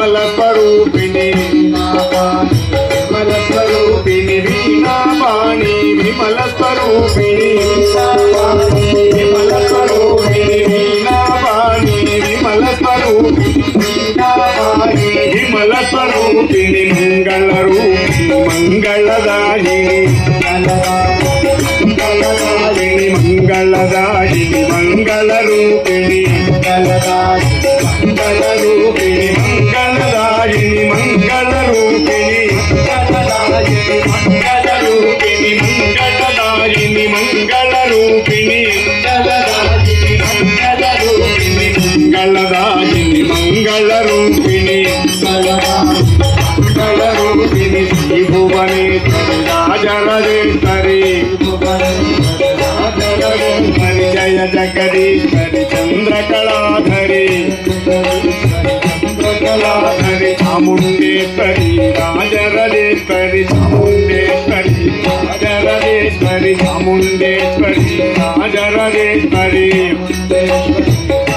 విమల స్వరూపిణి విమల స్వరూపిణి వీణాపాణి విమల స్వరూపిణి విమల స్వరూపిణి వీణాపాణి విమల స్వరూపిణి విమల స్వరూపిణి మంగళ రూపిణి మంగళదాయిని మంగళదాయిని మంగళ రూపిణి మంగళ రూపిణి మంగళదాయిని మంగళ రూపిణి మంగళ రూపిణి మంగళదాయిని మంగళ రూపిణి మంగళదాయిని మంగళ రూపిణి మంగళ రూపిణి శ్రీభువనేశ్వరి రాజరాజేశ్వరి జయ జగదీశ్వరి చంద్రకళాధరి చంద్రకళాధరి చాముండేశ్వరి రాజరాజేశ్వరి చాముండేశ్వరి రాజరాజేశ్వరి చాముండేశ్వరి రాజరాజేశ్వరి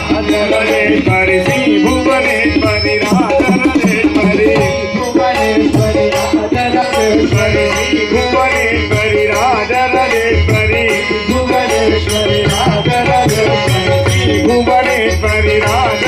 రాజరాజేశ్వరి శ్రీ భువనేశ్వరి రాజరాజేశ్వరి భువనేశ్వరి రాజరాజేశ్వరి శ్రీ భువనేశ్వరి రాజరాజేశ్వరి భువనేశ్వరి రాజరాజేశ్వరి భువనేశ్వరి రాజ